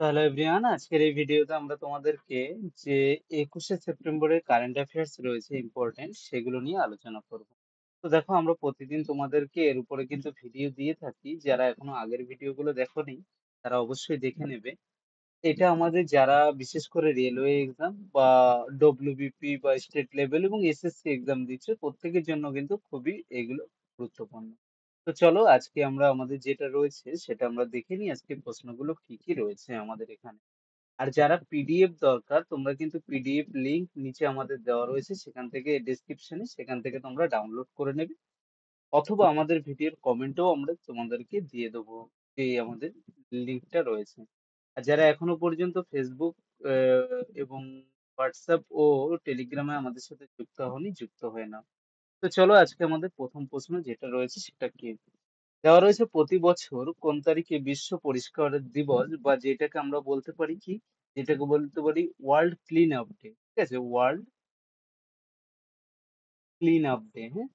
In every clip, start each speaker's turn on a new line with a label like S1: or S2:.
S1: Hello everyone, আজকের এই ভিডিওতে আমরা তোমাদেরকে যে 21শে সেপ্টেম্বরের কারেন্ট অ্যাফেয়ার্স রয়েছে ইম্পর্টেন্ট সেগুলো নিয়ে আলোচনা করব। তো দেখো, আমরা প্রতিদিন তোমাদেরকে এর উপরে কিন্তু ভিডিও দিয়ে থাকি। যারা এখনো আগের ভিডিওগুলো দেখোনি তারা অবশ্যই দেখে নেবে। এটা আমাদের যারা বিশেষ করে রেলওয়ে এক্সাম বা ডব্লিউবিপি বা স্টেট লেভেল এবং এসএসসি এক্সাম দিচ্ছে, প্রত্যেকের জন্য কিন্তু খুবই এগুলো গুরুত্বপূর্ণ। তো চলো, আজকে আমরা আমাদের যেটা রয়েছে সেটা আমরা দেখে নিই, আজকে প্রশ্নগুলো কি কি রয়েছে আমাদের এখানে। আর যারা পিডিএফ দরকার, তোমরা কিন্তু পিডিএফ লিংক নিচে আমাদের দেওয়া রয়েছে, সেখান থেকে ডেসক্রিপশনে, সেখান থেকে তোমরা ডাউনলোড করে নেবে, অথবা আমাদের ভিডিওর কমেন্টেও আমরা তোমাদেরকে দিয়ে দেবো এই আমাদের লিঙ্কটা রয়েছে। আর যারা এখনো পর্যন্ত ফেসবুক এবং হোয়াটসঅ্যাপ ও টেলিগ্রামে আমাদের সাথে যুক্ত হয়নি, যুক্ত হয়ে নাও। তো চলো, আজকে আমাদের প্রথম প্রশ্ন যেটা রয়েছে সেটা কি দেওয়া রয়েছে, প্রতি বছর কোন তারিখে বিশ্ব পরিষ্কার দিবস বা যেটাকে আমরা বলতে পারি কি, যেটাকে বলতে পারি ওয়ার্ল্ড ক্লিন আপ ডে, ঠিক আছে, ওয়ার্ল্ড ক্লিন আপ ডে, হ্যাঁ,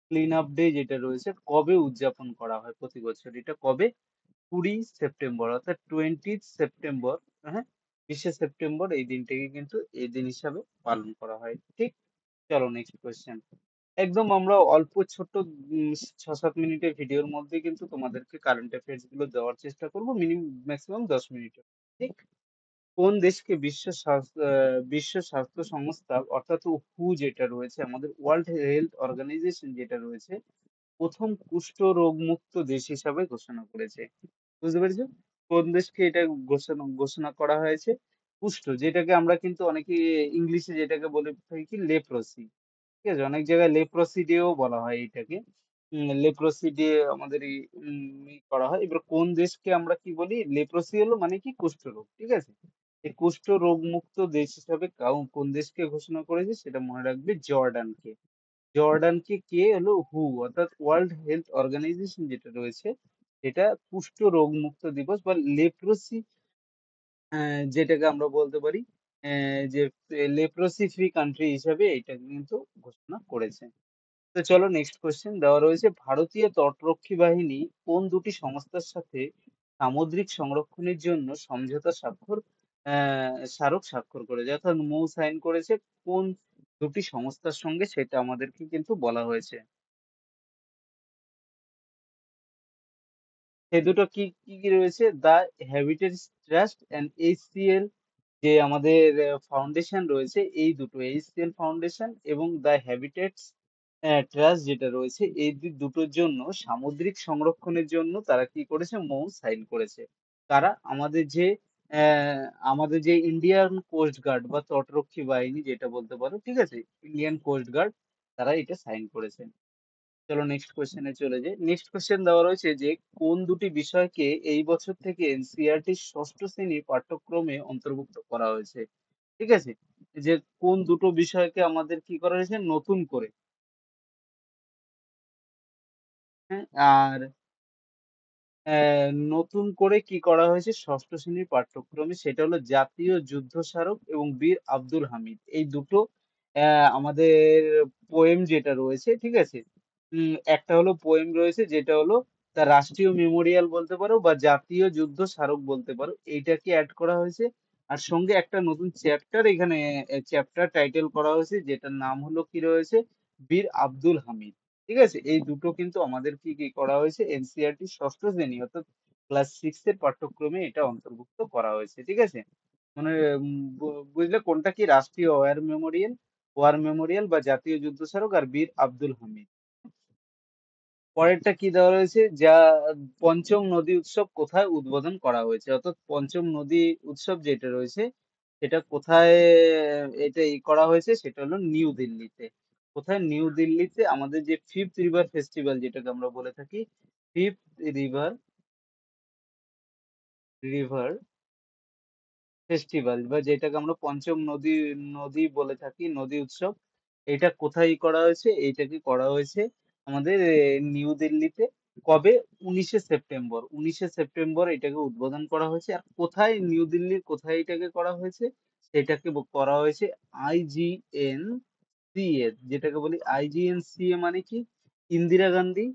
S1: ক্লিন আপ ডে যেটা রয়েছে কবে উদযাপন করা হয় প্রতি বছর, এটা কবে? 20 সেপ্টেম্বর, অর্থাৎ 20 সেপ্টেম্বর। হ্যাঁ, 20 সেপ্টেম্বর এই দিনটাকে কিন্তু এই দিন হিসাবে পালন করা হয়, ঠিক। চলো নেক্সট কোয়েশ্চেন। একদম আমরা অল্প ছোট্ট 6-7 মিনিটের ভিডিওর মধ্যে কিন্তু তোমাদেরকে কারেন্ট অ্যাফেয়ার্স গুলো দেওয়ার চেষ্টা করবো, ম্যাক্সিমাম 10 মিনিটের। ঠিক। কোন দেশকে বিশ্ব স্বাস্থ্য সংস্থা অর্থাৎ হু যেটা রয়েছে, আমাদের ওয়ার্ল্ড হেলথ অর্গানাইজেশন যেটা রয়েছে, প্রথম কুষ্ঠ রোগ মুক্ত দেশ হিসাবে ঘোষণা করেছে? বুঝতে পেরেছো? কোন দেশকে এটা ঘোষণা ঘোষণা করা হয়েছে? কুষ্ঠ, যেটাকে আমরা কিন্তু অনেকে ইংলিশে যেটাকে বলে থাকি কি লেপ্রসি, ঠিক আছে, অনেক জায়গায় লেপ্রসি ডেও বলা হয় এটাকে। লেপ্রসি ডে আমাদের করা হয়। এবার কোন দেশকে আমরা কি বলি? লেপ্রসি হলো মানে কি, কুষ্ঠরোগ, ঠিক আছে। এই কুষ্ঠ রোগ মুক্ত দেশ হিসাবে কোন দেশকে ঘোষণা করেছে সেটা মনে রাখবে, জর্ডানকে। জর্ডানকে কে হলো হু, অর্থাৎ ওয়ার্ল্ড হেলথ অর্গানাইজেশন যেটা রয়েছে, এটা কুষ্ঠ রোগ মুক্ত দিবস বা লেপ্রসি, যেটাকে আমরা বলতে পারি যে লেপ্রসি ফ্রি কান্ট্রি হিসাবে এটা কিন্তু ঘোষণা করেছে। তো চলো নেক্সট কোয়েশ্চেন দেওয়া রয়েছে, ভারতীয় তটরক্ষী বাহিনী কোন দুটি সংস্থার সাথে সামুদ্রিক সংরক্ষণের জন্য সমঝোতা স্মারক স্বাক্ষর করেছে, অর্থাৎ মৌ সাইন করেছে? কোন দুটি সংস্থার সঙ্গে সেটা আমাদেরকে কিন্তু বলা হয়েছে। সেই দুটো কি কি কি রয়েছে? The habitat trust and HCL, যে আমাদের ফাউন্ডেশন রয়েছে, এই দুটো এইচসিএল ফাউন্ডেশন এবং দ্য হ্যাবিটেটস ট্রাস্ট যেটা রয়েছে, এই দুটোর জন্য সামুদ্রিক সংরক্ষণের জন্য তারা কি করেছে? মৌ সাইন করেছে। তারা আমাদের যে আমাদের যে ইন্ডিয়ান কোস্ট গার্ড বা তটরক্ষী বাহিনী যেটা বলতে পারো, ঠিক আছে, ইন্ডিয়ান কোস্ট গার্ড, তারা এটা সাইন করেছে। চলো নেক্সট কোশ্চেনে চলে যাই। নেক্সট কোশ্চেন দেওয়া রয়েছে যে কোন দুটি বিষয়কে এই বছর থেকে এনসিইআরটি ষষ্ঠ শ্রেণীর পাঠ্যক্রমে অন্তর্ভুক্ত করা হয়েছে, ঠিক আছে, যে কোন দুটো বিষয়কে আমাদের কি করা হয়েছে নতুন করে, হ্যাঁ, আর নতুন করে কি করা হয়েছে ষষ্ঠ শ্রেণীর পাঠ্যক্রমে, সেটা হলো জাতীয় যুদ্ধ স্মারক এবং বীর আব্দুল হামিদ, এই দুটো আমাদের পোয়েম যেটা রয়েছে, ঠিক আছে। একটা হলো পোয়েম রয়েছে যেটা হলো তার রাষ্ট্রীয় মেমোরিয়াল বলতে পারো বা জাতীয় যুদ্ধ স্মারক বলতে পারো, এইটাকে অ্যাড করা হয়েছে। আর সঙ্গে একটা নতুন চ্যাপ্টার এখানে চ্যাপ্টার টাইটেল করা হয়েছে, যেটার নাম হলো কি রয়েছে, বীর আব্দুল হামিদ, ঠিক আছে। এই দুটো কিন্তু আমাদের কি কি করা হয়েছে, এনসিইআরটি ষষ্ঠ শ্রেণী অর্থাৎ ক্লাস 6 এর পাঠ্যক্রমে এটা অন্তর্ভুক্ত করা হয়েছে, ঠিক আছে। মানে বুঝলে কোনটা কি, রাষ্ট্রীয় ওয়ার মেমোরিয়াল বা জাতীয় যুদ্ধ স্মারক আর বীর আব্দুল হামিদ। পরেরটা কি দেওয়া রয়েছে, যা পঞ্চম নদী উৎসব কোথায় উদ্বোধন করা হয়েছে, অর্থাৎ পঞ্চম নদী উৎসব যেটা রয়েছে সেটা কোথায় এটা করা হয়েছে, সেটা হলো নিউ দিল্লিতে। কোথায়? নিউ দিল্লিতে আমাদের যে ফিফথ রিভার ফেস্টিভ্যাল যেটাকে আমরা বলে থাকি, ফিফথ রিভার রিভার ফেস্টিভ্যাল বা যেটাকে আমরা পঞ্চম নদী নদী বলে থাকি, নদী উৎসব, এটা কোথায় করা হয়েছে? এইটাকে করা হয়েছে আমাদের নিউ দিল্লিতে। কবে? 19শে সেপ্টেম্বর। 19শে সেপ্টেম্বর এটাকে উদ্বোধন করা হয়েছে। আর কোথায়, নিউ দিল্লির কোথায় এটাকে করা হয়েছে? সেটাকে করা হয়েছে IGNCA, যেটাকে বলি IGNCA মানে কি, Indira Gandhi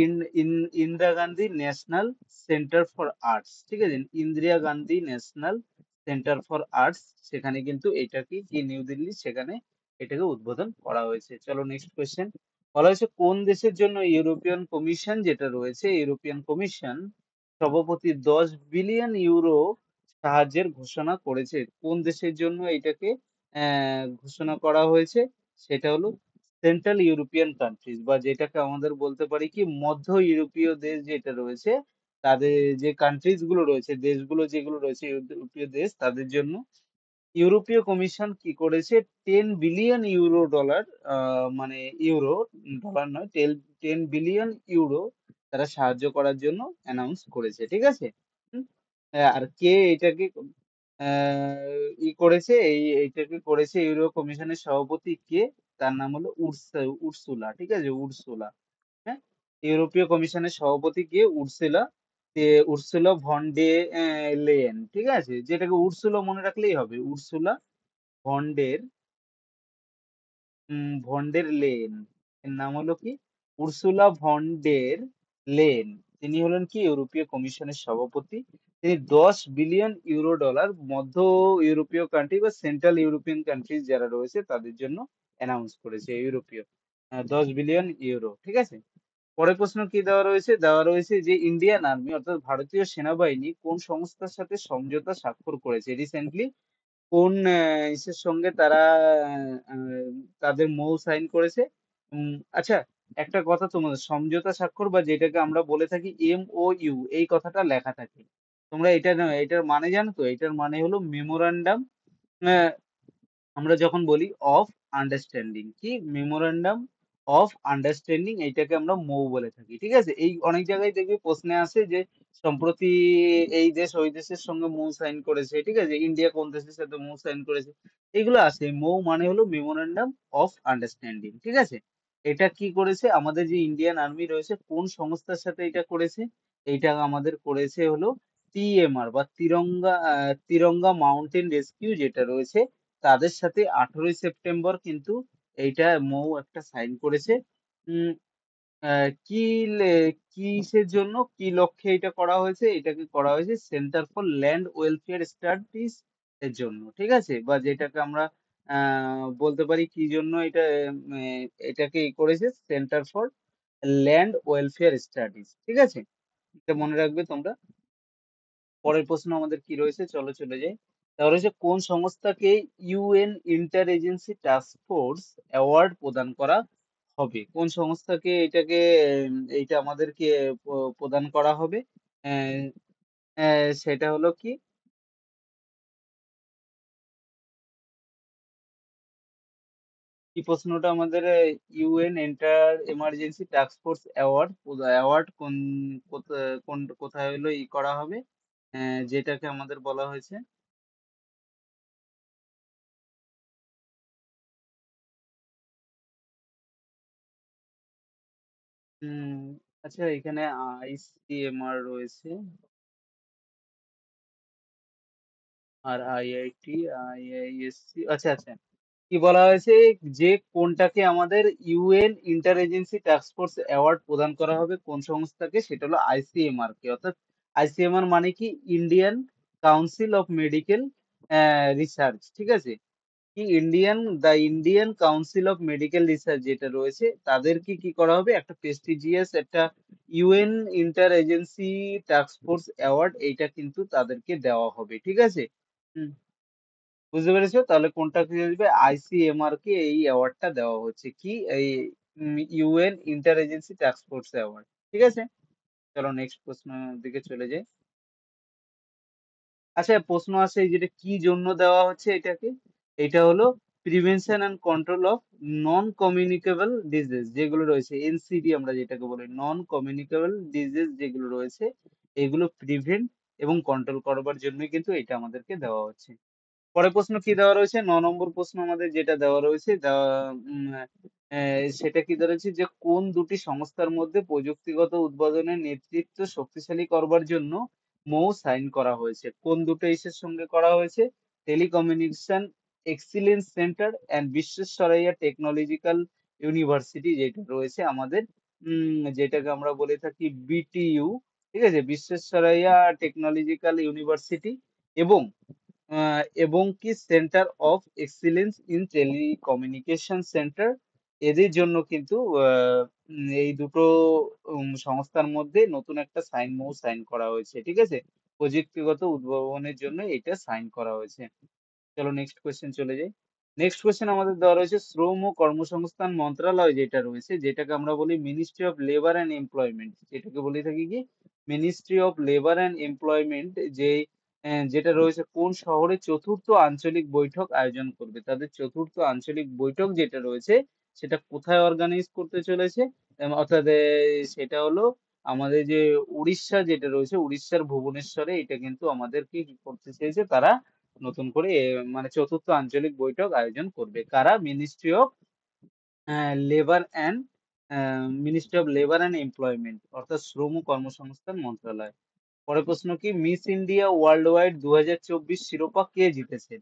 S1: in in Indira Gandhi national centre for arts, ঠিক আছে, Indira Gandhi national centre for arts, সেখানে কিন্তু এটা কি নিউ দিল্লি, সেখানে এটাকে উদ্বোধন করা হয়েছে। চলো নেক্সট কোয়েশ্চেন। বলা হয়েছে কোন দেশের জন্য ইউরোপিয়ান কমিশন যেটা রয়েছে, ইউরোপিয়ান কমিশন সভাপতি 10 বিলিয়ন ইউরো সাহায্যের ঘোষণা করেছে? কোন দেশের জন্য এটাকে ঘোষণা করা হয়েছে? সেটা হলো সেন্ট্রাল ইউরোপিয়ান কান্ট্রিজ, বা যেটাকে আমাদের বলতে পারি কি মধ্য ইউরোপীয় দেশ যেটা রয়েছে, তাদের যে কান্ট্রিজ গুলো রয়েছে, দেশগুলো যেগুলো রয়েছে ইউরোপীয় দেশ, তাদের জন্য ইউরোপীয় কমিশন কি করেছে, 10 বিলিয়ন ইউরো, মানে ইউরো, ডলার নয়, 10 বিলিয়ন ইউরো তারা সাহায্য করার জন্য অ্যানাউন্স করেছে, ঠিক আছে। হুম? আর কে এটাকে করেছে, এইটাকে করেছে ইউরো কমিশনের সভাপতি কে, তার নাম হলো উর্সুলা, ঠিক আছে, উর্সুলা। হ্যাঁ, ইউরোপীয় কমিশনের সভাপতি কে, Ursula, Ursula von der Leyen, ঠিক আছে, যেটাকে উর্সুলা মনে রাখলেই হবে, উর্সুলা ভন্ডের ভন্ডের লেন, এর নাম হলো কি উর্সুলা ভন্ডের লেন। তিনি হলেন কি ইউরোপীয় কমিশনের সভাপতি। তিনি 10 বিলিয়ন ইউরো ডলার মধ্য ইউরোপীয় কান্ট্রি বা সেন্ট্রাল ইউরোপিয়ান কান্ট্রিজ যারা রয়েছে তাদের জন্য অ্যানাউন্স করেছে, ইউরোপীয় 10 বিলিয়ন ইউরো, ঠিক আছে। পরের প্রশ্ন কি দেওয়া রয়েছে, দেওয়া রয়েছে যে ইন্ডিয়ান আর্মি অর্থাৎ ভারতীয় সেনাবাহিনী কোন সংস্থার সাথে সমঝোতা স্বাক্ষর করেছে রিসেন্টলি? কোন ইসের সঙ্গে তারা তাদের মৌ সাইন করেছে? আচ্ছা, একটা কথা, তোমাদের সমঝোতা স্বাক্ষর বা যেটাকে আমরা বলে থাকি MOU, এই কথাটা লেখা থাকে, তোমরা এটা না, এটার মানে জানো তো? এটার মানে হলো মেমোরান্ডাম, আমরা যখন বলি অফ আন্ডারস্ট্যান্ডিং, কি মেমোরান্ডাম অফ আন্ডারস্ট্যান্ডিং, এইটাকে আমরা মৌ বলে থাকি, ঠিক আছে। এই অনেক জায়গায় দেখবি প্রশ্নে আসে যে সম্প্রতি এই দেশ ওই দেশের সঙ্গে মৌ সাইন করেছে, ঠিক আছে, ইন্ডিয়া কোন দেশের সাথে মৌ সাইন করেছে, এগুলো আসে। মৌ মানে হলো মেমোরান্ডাম অফ আন্ডারস্ট্যান্ডিং, ঠিক আছে। এটা কি করেছে আমাদের যে ইন্ডিয়ান আর্মি রয়েছে, কোন সংস্থার সাথে এটা করেছে? এইটা আমাদের করেছে হলো TMR বা তিরঙ্গা মাউন্টেন রেস্কিউ যেটা রয়েছে, তাদের সাথে 18ই সেপ্টেম্বর কিন্তু এইটা মৌ একটা সাইন করেছে। উম, কিসের জন্য, কি লক্ষ্যে এটা করা হয়েছে? এটাকে করা হয়েছে centre for land welfare studies এর জন্য, ঠিক আছে, বা যেটাকে আমরা বলতে পারি কি জন্য এটা, এটাকে করেছে centre for land welfare studies, ঠিক আছে, এটা মনে রাখবে তোমরা। পরের প্রশ্ন আমাদের কি রয়েছে, চলো চলে যাই। তাহলে হচ্ছে কোন সংস্থাকে UN inter agency task force award প্রদান করা হবে? কোন সংস্থাকে এটাকে এইটা আমাদেরকে প্রদান করা হবে? আহ, সেটা হলো কি, কি প্রশ্নটা আমাদের, UN inter emergency task force award, award কোথায় হলো করা হবে, যেটাকে আমাদের বলা হয়েছে। হুম, আচ্ছা, এখানে ICMR রয়েছে, আর IIT, IISc, আচ্ছা আচ্ছা, কি বলা হয়েছে যে কোনটাকে আমাদের UN inter agency task force award প্রদান করা হবে কোন সংস্থাকে, সেটা হলো ICMR কে, অর্থাৎ ICMR মানে কি Indian council of medical research, ঠিক আছে, কি Indian council of medical research যেটা রয়েছে, তাদেরকে কি করা হবে, একটা প্রেস্টিজিয়াস একটা UN inter agency task force award, এইটা কিন্তু তাদেরকে দেওয়া হবে, ঠিক আছে। হুম, বুঝতে পেরেছো? তাহলে কোনটা কি আসবে, ICMR কে এই অ্যাওয়ার্ডটা দেওয়া হচ্ছে, কি এই UN inter agency task force award, ঠিক আছে। চলো নেক্সট প্রশ্ন দিকে চলে যাই। আচ্ছা, প্রশ্ন আছে এই যেটা কি জন্য দেওয়া হচ্ছে এটাকে, এটা হলো prevention and control of non communicable disease যেগুলো রয়েছে, NCD আমরা যেটাকে বলি, নন কমিউনিকেবল ডিজিজ যেগুলো রয়েছে, এগুলো প্রিভেন্ট এবং কন্ট্রোল করবার জন্যই কিন্তু এটা আমাদেরকে দেওয়া হচ্ছে। পরের প্রশ্ন কি দেওয়া রয়েছে, 9 নম্বর প্রশ্ন আমাদের যেটা দেওয়া রয়েছে, সেটা কি দেওয়া রয়েছে যে কোন দুটি সংস্থার মধ্যে প্রযুক্তিগত উদ্বোধনের নেতৃত্ব শক্তিশালী করবার জন্য মৌ সাইন করা হয়েছে? কোন দুটো ইসের সঙ্গে করা হয়েছে? টেলিকমিউনিকেশন এক্সিলেন্স সেন্টার অ্যান্ড বিশ্বেশ্বরাইয়া টেকনোলজিক্যাল ইউনিভার্সিটি যেটা রয়েছে আমাদের, যেটাকে আমরা বলে থাকি বিটিইউ, ঠিক আছে, বিশ্বেশ্বরাইয়া টেকনোলজিক্যাল ইউনিভার্সিটি, এবং এবং কি centre of excellence in telecommunication centre, এদের জন্য কিন্তু এই দুটো সংস্থার মধ্যে নতুন একটা সাইন করা হয়েছে, ঠিক আছে, প্রযুক্তিগত উদ্ভাবনের জন্য এটা সাইন করা হয়েছে। চলো নেক্সট কোয়েশ্চেন চলে যাই। নেক্সট কোয়েশ্চেন আমাদের দেওয়া রয়েছে শ্রম ও কর্মসংস্থান মন্ত্রণালয় যেটা রয়েছে, যেটাকে আমরা বলি ministry of labour and employment, যেটাকে বলে থাকি কি ministry of labour and employment, যে যেটা রয়েছে কোন শহরে চতুর্থ আঞ্চলিক বৈঠক আয়োজন করবে, তাদের চতুর্থ আঞ্চলিক বৈঠক যেটা রয়েছে সেটা কোথায় অর্গানাইজ করতে চলেছে, অর্থাৎ সেটা হলো আমাদের যে উড়িষ্যা যেটা রয়েছে, উড়িষ্যার ভুবনেশ্বরে এটা কিন্তু আমাদেরকে কি করতে চেয়েছে তারা, নতুন করে মানে চতুর্থ আঞ্চলিক বৈঠক আয়োজন করবে। কারা? Labour and ministry of labour and employment, অর্থাৎ শ্রম ও কর্মসংস্থান মন্ত্রণালয়। পরের প্রশ্ন কি, মিস ইন্ডিয়া ওয়ার্ল্ড ওয়াইড 2024 শিরোপা কে জিতেছেন?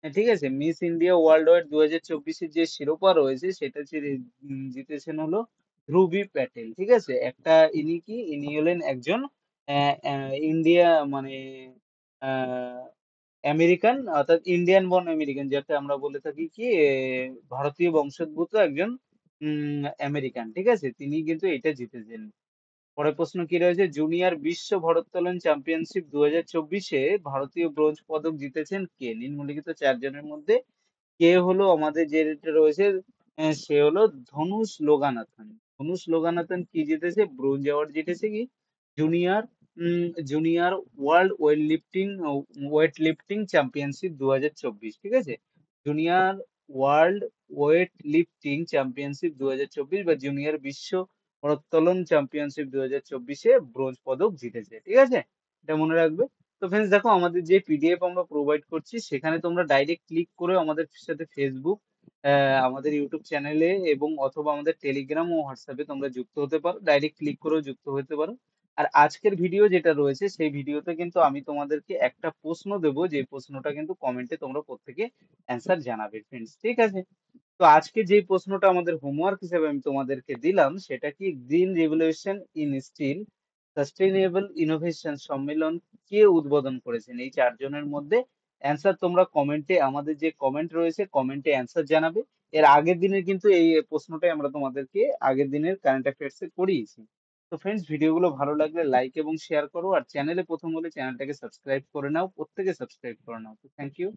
S1: ঠিক আছে, মিস ইন্ডিয়া ওয়ার্ল্ড ওয়াইড 2024-এর যে শিরোপা রয়েছে সেটা জিতেছেন হলো ধ্রুবী প্যাটেল, ঠিক আছে। ইনি হলেন একজন ইন্ডিয়া মানে আহ, আমেরিকান, অর্থাৎ ইন্ডিয়ান বর্ন আমেরিকান, যাকে আমরা বলে থাকি কি ভারতীয় বংশোদ্ভূত একজন আমেরিকান, ঠিক আছে, তিনি কিন্তু এটা জিতেছেন। পরের প্রশ্ন কি রয়েছে, জুনিয়র বিশ্ব ভারোত্তোলন চ্যাম্পিয়নশিপ 2024-এ ভারতীয় ব্রোঞ্জ পদক জিতেছেন কে? নিম্নলিখিত চারজনের মধ্যে কে হলো আমাদের যেটা রয়েছে, সে হলো ধনুষ লোগানাথন। ধনুষ লোগানাথন কি জিতেছে? ব্রোঞ্জ অ্যাওয়ার্ড জিতেছে কি junior junior world weight lifting championship 2024, ঠিক আছে, junior world weight lifting championship 2024 বা জুনিয়র বিশ্ব ভারোত্তোলন চ্যাম্পিয়নশিপ 2024-এ ব্রোঞ্জ পদক জিতেছে, ঠিক আছে, এটা মনে রাখবে। তো ফ্রেন্ডস দেখো, আমাদের যে পিডিএফ আমরা প্রোভাইড করছি সেখানে তোমরা ডাইরেক্ট ক্লিক করে আমাদের সাথে ফেসবুক, আমাদের ইউটিউব চ্যানেলে এবং অথবা আমাদের টেলিগ্রাম ও হোয়াটসঅ্যাপে তোমরা যুক্ত হতে পারো, ডাইরেক্ট ক্লিক করেও যুক্ত হতে পারো। আর আজকের ভিডিও যেটা রয়েছে সেই ভিডিওতে কিন্তু আমি তোমাদেরকে একটা প্রশ্ন দেবো, যে প্রশ্নটা কিন্তু কমেন্টে তোমরা প্রত্যেকে অ্যান্সার জানাবে ফ্রেন্ডস, ঠিক আছে। তো আজকে যে প্রশ্নটা আমাদের হোমওয়ার্ক হিসেবে আমি তোমাদেরকে দিলাম সেটা কি, green revolution in still sustainable innovation সম্মেলন কে উদ্বোধন করেছেন? এই চারজনের মধ্যে অ্যান্সার তোমরা কমেন্টে, আমাদের যে কমেন্ট রয়েছে কমেন্টে অ্যান্সার জানাবে। এর আগের দিনের কিন্তু এই প্রশ্নটাই আমরা তোমাদেরকে আগের দিনের কারেন্ট অ্যাফেয়ার্স এ করিয়েছি। তো ফ্রেন্ডস, ভিডিওগুলো ভালো লাগলে লাইক এবং শেয়ার করো, আর চ্যানেলে প্রথম হলে চ্যানেলটাকে সাবস্ক্রাইব করে নাও, প্রত্যেকে সাবস্ক্রাইব করে নাও। তো থ্যাংক ইউ।